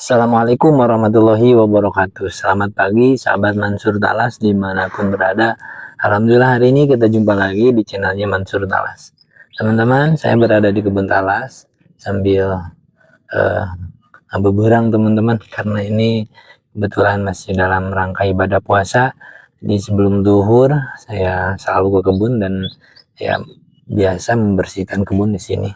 Assalamualaikum warahmatullahi wabarakatuh. Selamat pagi sahabat Mansur Talas dimanapun berada. Alhamdulillah hari ini kita jumpa lagi di channelnya Mansur Talas. Teman-teman, saya berada di kebun talas sambil beberang teman-teman, karena ini kebetulan masih dalam rangka ibadah puasa. Jadi sebelum duhur saya selalu ke kebun dan ya biasa membersihkan kebun di sini.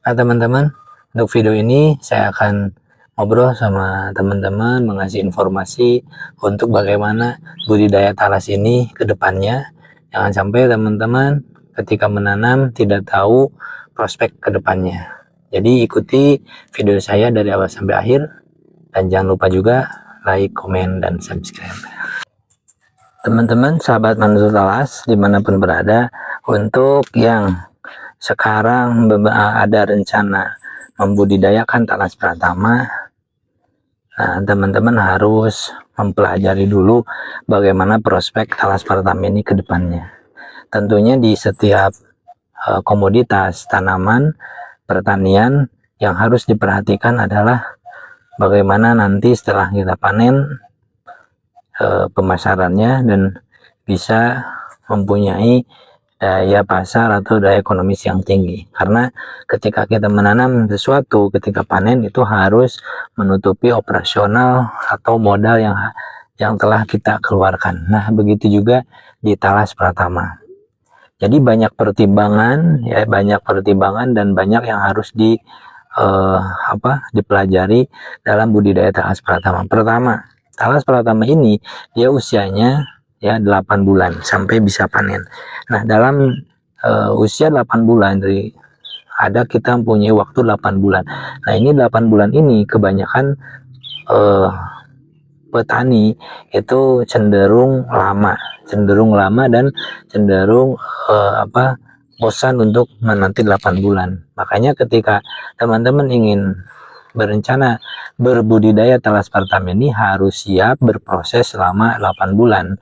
Nah teman-teman, untuk video ini saya akan ngobrol sama teman-teman, mengasih informasi untuk bagaimana budidaya talas ini ke depannya. Jangan sampai teman-teman ketika menanam tidak tahu prospek ke depannya. Jadi ikuti video saya dari awal sampai akhir, dan jangan lupa juga like, komen, dan subscribe. Teman-teman sahabat Mansur Talas dimanapun berada, untuk yang sekarang ada rencana membudidayakan talas pratama, nah teman-teman harus mempelajari dulu bagaimana prospek talas pratama ini ke depannya. Tentunya di setiap komoditas tanaman pertanian yang harus diperhatikan adalah bagaimana nanti setelah kita panen pemasarannya dan bisa mempunyai daya pasar atau daya ekonomis yang tinggi. Karena ketika kita menanam sesuatu, ketika panen itu harus menutupi operasional atau modal yang telah kita keluarkan. Nah, begitu juga di talas pratama. Jadi banyak pertimbangan dan banyak yang harus dipelajari dalam budidaya talas pratama. Pertama, talas pratama ini dia usianya ya 8 bulan sampai bisa panen. Nah, dalam usia 8 bulan kita mempunyai waktu 8 bulan. Nah, ini 8 bulan ini kebanyakan petani itu cenderung lama dan cenderung bosan untuk menanti 8 bulan. Makanya ketika teman-teman ingin berencana berbudidaya talas pratama ini harus siap berproses selama 8 bulan.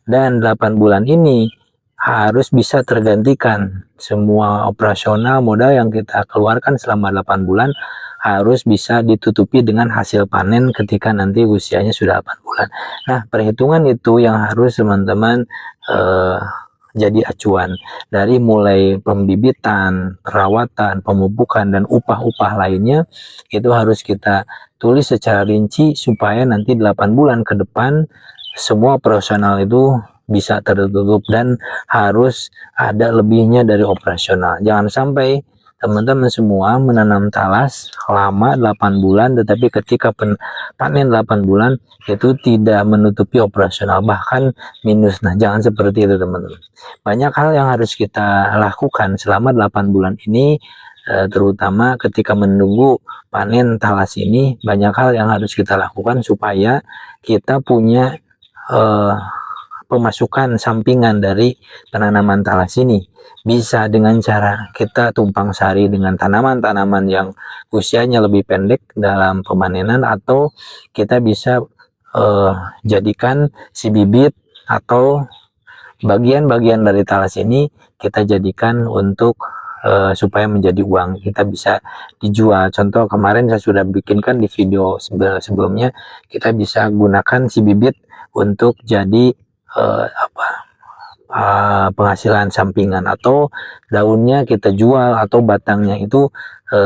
Dan 8 bulan ini harus bisa tergantikan. Semua operasional modal yang kita keluarkan selama 8 bulan harus bisa ditutupi dengan hasil panen ketika nanti usianya sudah 8 bulan. Nah, perhitungan itu yang harus teman-teman jadi acuan. Dari mulai pembibitan, perawatan, pemupukan, dan upah-upah lainnya itu harus kita tulis secara rinci supaya nanti 8 bulan ke depan semua operasional itu bisa tertutup dan harus ada lebihnya dari operasional. Jangan sampai teman-teman semua menanam talas lama 8 bulan tetapi ketika panen 8 bulan itu tidak menutupi operasional, bahkan minus. Nah, jangan seperti itu teman-teman. Banyak hal yang harus kita lakukan selama 8 bulan ini, terutama ketika menunggu panen talas ini. Banyak hal yang harus kita lakukan supaya kita punya pemasukan sampingan dari penanaman talas ini. Bisa dengan cara kita tumpang sari dengan tanaman-tanaman yang usianya lebih pendek dalam pemanenan, atau kita bisa jadikan si bibit atau bagian-bagian dari talas ini kita jadikan untuk supaya menjadi uang, kita bisa dijual. Contoh kemarin saya sudah bikinkan di video sebelumnya, kita bisa gunakan si bibit untuk jadi penghasilan sampingan, atau daunnya kita jual, atau batangnya itu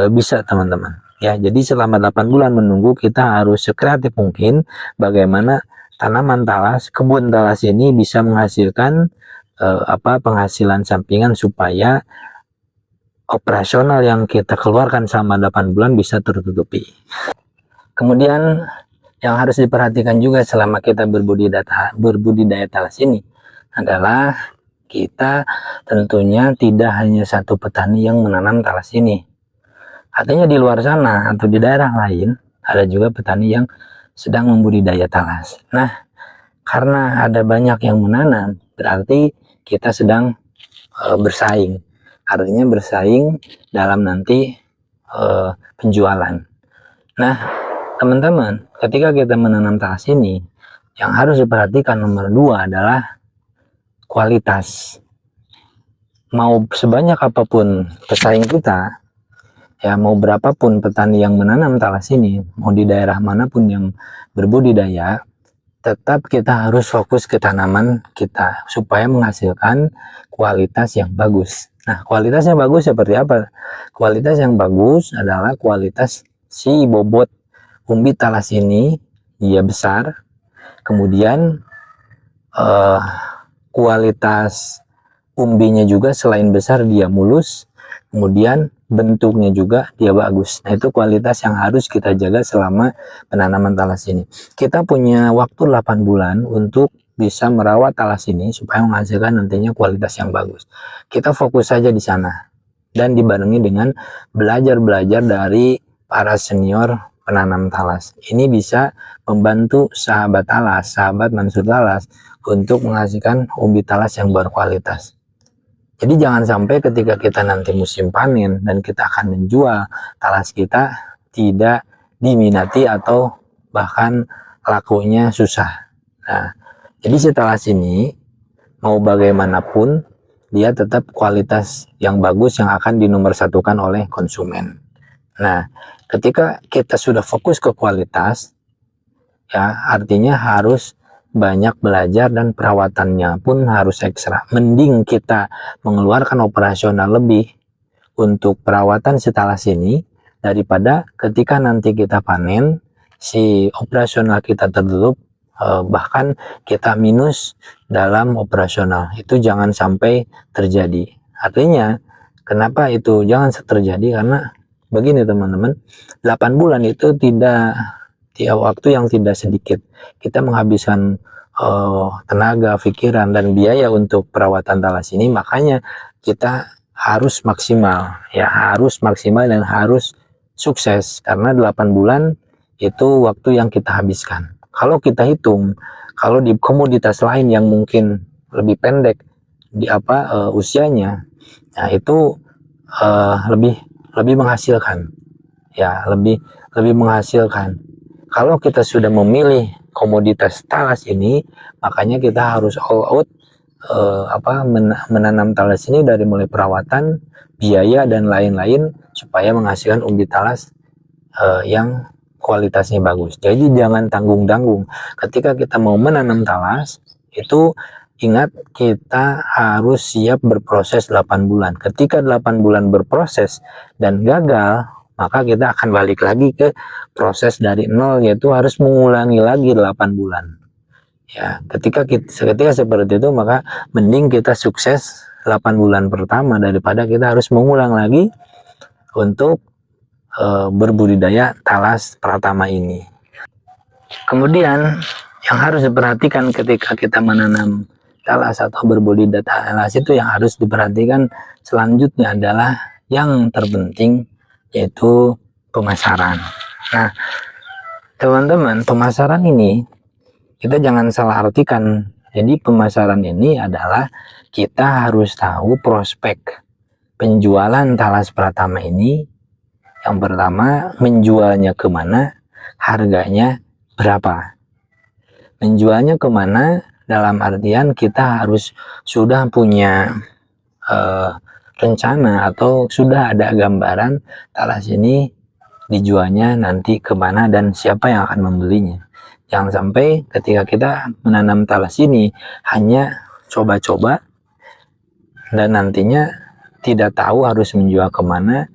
bisa teman-teman ya. Jadi selama 8 bulan menunggu kita harus sekreatif mungkin bagaimana tanaman talas, kebun talas ini bisa menghasilkan penghasilan sampingan supaya operasional yang kita keluarkan selama 8 bulan bisa tertutupi. Kemudian yang harus diperhatikan juga selama kita berbudidaya talas ini adalah kita tentunya tidak hanya satu petani yang menanam talas ini. Artinya di luar sana atau di daerah lain ada juga petani yang sedang membudidaya talas. Nah, karena ada banyak yang menanam, berarti kita sedang bersaing. Artinya bersaing dalam nanti penjualan. Nah, teman-teman, ketika kita menanam talas ini, yang harus diperhatikan nomor 2 adalah kualitas. Mau sebanyak apapun pesaing kita, Ya, mau berapapun petani yang menanam talas ini, mau di daerah manapun yang berbudidaya, tetap kita harus fokus ke tanaman kita supaya menghasilkan kualitas yang bagus. Nah, kualitas yang bagus seperti apa? Kualitas yang bagus adalah kualitas si bobot umbi talas ini dia besar, kemudian eh, kualitas umbinya juga selain besar dia mulus, kemudian bentuknya juga dia bagus. Nah, itu kualitas yang harus kita jaga selama penanaman talas ini. Kita punya waktu 8 bulan untuk bisa merawat talas ini supaya menghasilkan nantinya kualitas yang bagus. Kita fokus saja di sana dan dibarengi dengan belajar-belajar dari para senior penanam talas. Ini bisa membantu sahabat talas, sahabat Mansur Talas untuk menghasilkan umbi talas yang berkualitas. Jadi jangan sampai ketika kita nanti musim panen dan kita akan menjual, talas kita tidak diminati atau bahkan lakunya susah. Nah, jadi si talas ini mau bagaimanapun dia tetap kualitas yang bagus yang akan dinomorsatukan oleh konsumen. Nah, ketika kita sudah fokus ke kualitas, ya artinya harus banyak belajar dan perawatannya pun harus ekstra. Mending kita mengeluarkan operasional lebih untuk perawatan si talas ini daripada ketika nanti kita panen si operasional kita tertutup, bahkan kita minus dalam operasional. Itu jangan sampai terjadi. Artinya kenapa itu jangan terjadi? Karena begini teman-teman, 8 bulan itu tidak waktu yang tidak sedikit. Kita menghabiskan tenaga, pikiran, dan biaya untuk perawatan talas ini, makanya kita harus maksimal, ya harus maksimal dan harus sukses, karena 8 bulan itu waktu yang kita habiskan. Kalau kita hitung, kalau di komoditas lain yang mungkin lebih pendek di usianya, nah itu lebih menghasilkan, ya lebih menghasilkan. Kalau kita sudah memilih komoditas talas ini, makanya kita harus all out menanam talas ini dari mulai perawatan, biaya, dan lain-lain supaya menghasilkan umbi talas yang kualitasnya bagus. Jadi jangan tanggung-tanggung. Ketika kita mau menanam talas, itu ingat kita harus siap berproses 8 bulan. Ketika 8 bulan berproses dan gagal, maka kita akan balik lagi ke proses dari nol, yaitu harus mengulangi lagi 8 bulan. Ya, ketika seperti itu, maka mending kita sukses 8 bulan pertama daripada kita harus mengulang lagi untuk berbudidaya talas pertama ini. Kemudian yang harus diperhatikan ketika kita menanam talas atau berbudidaya talas itu, yang harus diperhatikan selanjutnya adalah yang terpenting, yaitu pemasaran. Nah, teman-teman, pemasaran ini kita jangan salah artikan. Jadi pemasaran ini adalah kita harus tahu prospek penjualan talas pratama ini. Yang pertama, menjualnya kemana, harganya berapa. Menjualnya kemana dalam artian kita harus sudah punya rencana atau sudah ada gambaran talas ini dijualnya nanti kemana dan siapa yang akan membelinya. Jangan sampai ketika kita menanam talas ini hanya coba-coba dan nantinya tidak tahu harus menjual kemana,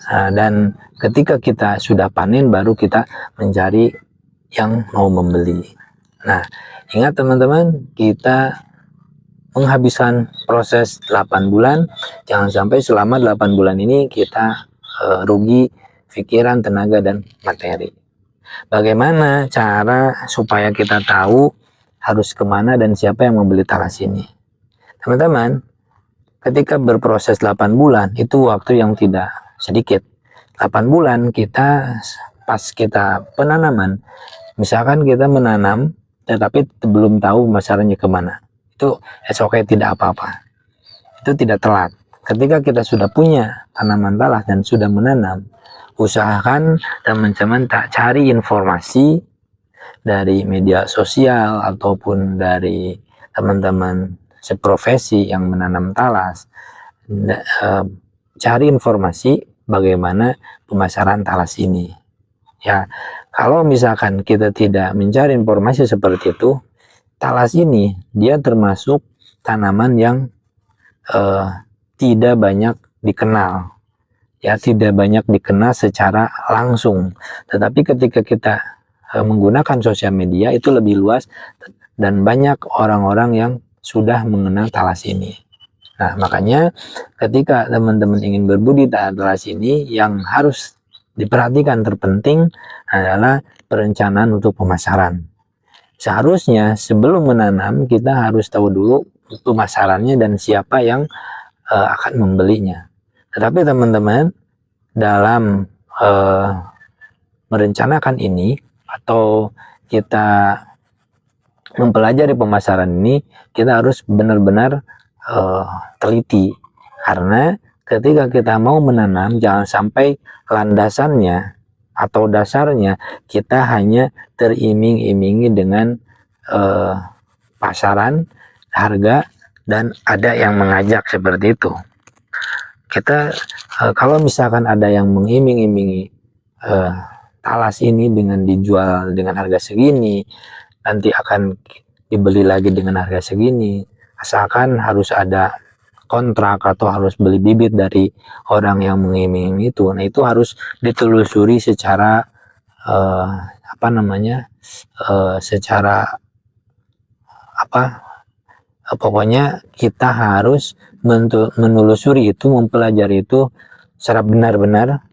dan ketika kita sudah panen baru kita mencari yang mau membeli. Nah, ingat teman-teman, kita menghabiskan proses 8 bulan, jangan sampai selama 8 bulan ini kita rugi pikiran, tenaga, dan materi. Bagaimana cara supaya kita tahu harus kemana dan siapa yang membeli talas ini? Teman-teman, ketika berproses 8 bulan itu waktu yang tidak sedikit. 8 bulan kita pas kita penanaman, misalkan kita menanam tetapi belum tahu pemasarannya kemana, itu okay, tidak apa-apa, itu tidak telat. Ketika kita sudah punya tanaman talas dan sudah menanam, usahakan teman-teman tak cari informasi dari media sosial ataupun dari teman-teman seprofesi yang menanam talas. Cari informasi bagaimana pemasaran talas ini. Ya, kalau misalkan kita tidak mencari informasi seperti itu, talas ini dia termasuk tanaman yang tidak banyak dikenal, ya, tidak banyak dikenal secara langsung. Tetapi ketika kita menggunakan sosial media itu lebih luas dan banyak orang-orang yang sudah mengenal talas ini. Nah, makanya ketika teman-teman ingin berbudidaya talas ini, yang harus diperhatikan terpenting adalah perencanaan untuk pemasaran. Seharusnya sebelum menanam kita harus tahu dulu pemasarannya dan siapa yang akan membelinya. Tetapi teman-teman, dalam merencanakan ini atau kita mempelajari pemasaran ini, kita harus benar-benar teliti, karena ketika kita mau menanam jangan sampai landasannya atau dasarnya kita hanya teriming-imingi dengan pasaran, harga, dan ada yang mengajak seperti itu. Kita kalau misalkan ada yang mengiming-imingi talas ini dengan dijual dengan harga segini, nanti akan dibeli lagi dengan harga segini, asalkan harus ada kontrak atau harus beli bibit dari orang yang mengiming itu. Nah, itu harus ditelusuri secara secara pokoknya kita harus menelusuri itu, mempelajari itu secara benar-benar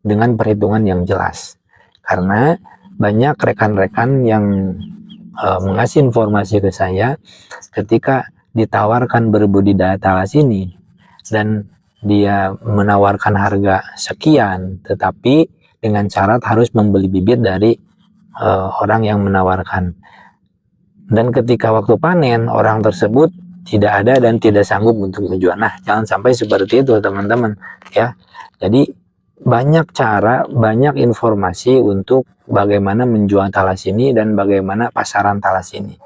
dengan perhitungan yang jelas. Karena banyak rekan-rekan yang mengasih informasi ke saya ketika ditawarkan berbudidaya talas ini dan dia menawarkan harga sekian, tetapi dengan syarat harus membeli bibit dari orang yang menawarkan. Dan ketika waktu panen orang tersebut tidak ada dan tidak sanggup untuk menjual. Nah, jangan sampai seperti itu teman-teman, ya. Jadi banyak cara, banyak informasi untuk bagaimana menjual talas ini dan bagaimana pasaran talas ini.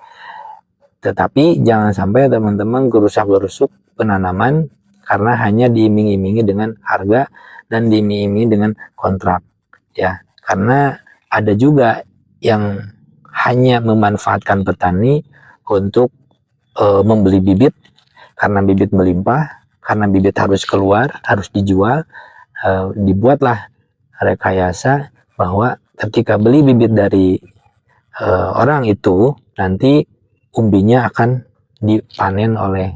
Tetapi jangan sampai teman-teman gerusak-gerusuk penanaman karena hanya diiming-imingi dengan harga dan diiming-imingi dengan kontrak, ya. Karena ada juga yang hanya memanfaatkan petani untuk membeli bibit karena bibit melimpah, karena bibit harus keluar, harus dijual. Dibuatlah rekayasa bahwa ketika beli bibit dari orang itu, nanti umbinya akan dipanen oleh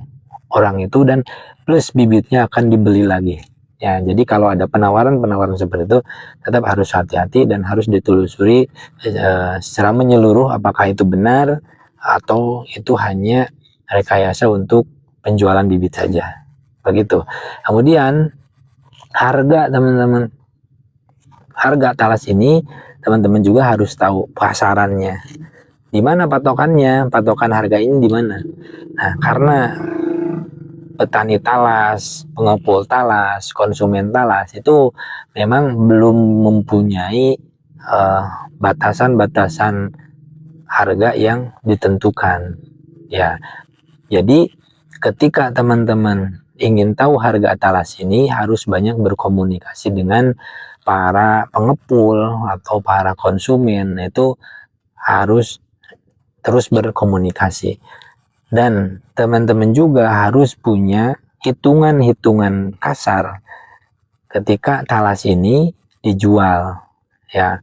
orang itu dan plus bibitnya akan dibeli lagi. Ya, jadi kalau ada penawaran seperti itu tetap harus hati-hati dan harus ditelusuri secara menyeluruh apakah itu benar atau itu hanya rekayasa untuk penjualan bibit saja. Begitu. Kemudian harga teman-teman, harga talas ini teman-teman juga harus tahu pasarannya. Di mana patokannya? Patokan harga ini di mana? Nah, karena petani talas, pengepul talas, konsumen talas itu memang belum mempunyai batasan-batasan harga yang ditentukan. Ya, jadi ketika teman-teman ingin tahu harga talas ini harus banyak berkomunikasi dengan para pengepul atau para konsumen. Itu harus terus berkomunikasi, dan teman-teman juga harus punya hitungan-hitungan kasar ketika talas ini dijual, ya.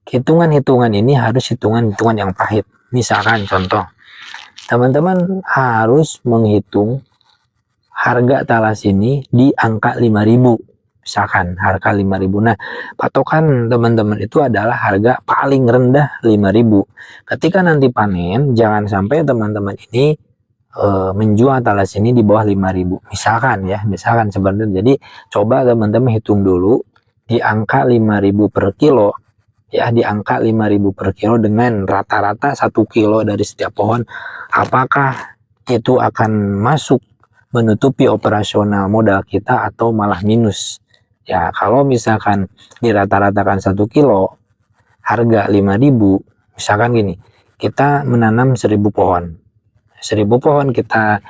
Hitungan-hitungan ini harus hitungan-hitungan yang pahit. Misalkan contoh, teman-teman harus menghitung harga talas ini di angka 5.000, misalkan harga 5.000. Nah, patokan teman-teman itu adalah harga paling rendah 5.000. Ketika nanti panen, jangan sampai teman-teman ini menjual talas ini di bawah 5.000. Misalkan ya, misalkan seperti itu. Jadi coba teman-teman hitung dulu di angka 5.000 per kilo. Ya, di angka 5.000 per kilo dengan rata-rata 1 kilo dari setiap pohon. Apakah itu akan masuk menutupi operasional modal kita atau malah minus? Ya, kalau misalkan dirata-ratakan 1 kilo harga 5.000, misalkan gini, kita menanam 1.000 pohon. 1.000 pohon kita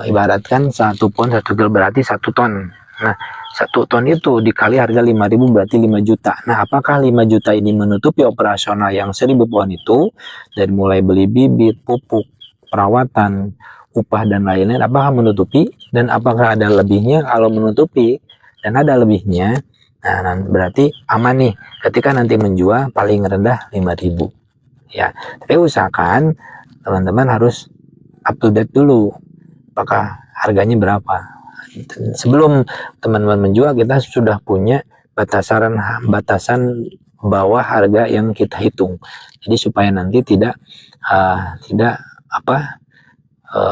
ibaratkan 1 pohon 1 kilo berarti 1 ton. Nah, 1 ton itu dikali harga 5.000 berarti 5 juta. Nah, apakah 5 juta ini menutupi operasional yang 1.000 pohon itu? Dari mulai beli bibit, pupuk, perawatan, upah, dan lain-lain, apakah menutupi? Dan apakah ada lebihnya? Kalau menutupi dan ada lebihnya, nah berarti aman nih ketika nanti menjual paling rendah 5.000. Ya, tapi usahakan teman-teman harus up to date dulu, apakah harganya berapa. Sebelum teman-teman menjual, kita sudah punya batasan bawah harga yang kita hitung. Jadi supaya nanti tidak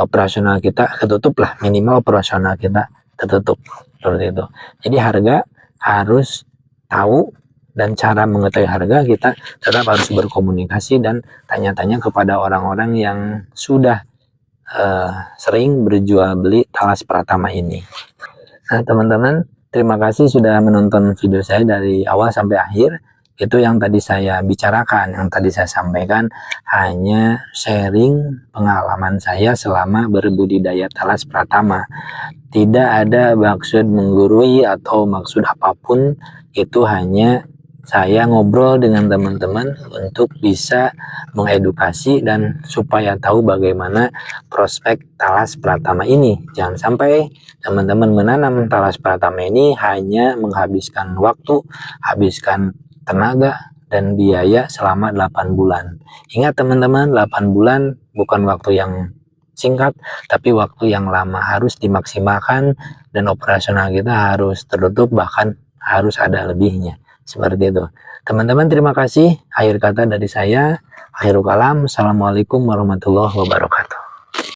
operasional kita ketutup lah, minimal operasional kita tertutup seperti itu. Jadi harga harus tahu, dan cara mengetahui harga kita tetap harus berkomunikasi dan tanya-tanya kepada orang-orang yang sudah sering berjual beli talas Pratama ini. Nah teman-teman, terima kasih sudah menonton video saya dari awal sampai akhir. Itu yang tadi saya bicarakan, yang tadi saya sampaikan hanya sharing pengalaman saya selama berbudidaya talas Pratama. Tidak ada maksud menggurui atau maksud apapun, itu hanya saya ngobrol dengan teman-teman untuk bisa mengedukasi dan supaya tahu bagaimana prospek talas Pratama ini. Jangan sampai teman-teman menanam talas Pratama ini hanya menghabiskan waktu, habiskan tenaga dan biaya selama 8 bulan. Ingat teman-teman, 8 bulan bukan waktu yang singkat, tapi waktu yang lama, harus dimaksimalkan dan operasional kita harus tertutup, bahkan harus ada lebihnya. Seperti itu. Teman-teman, terima kasih. Akhir kata dari saya, akhirul kalam. Assalamualaikum warahmatullahi wabarakatuh.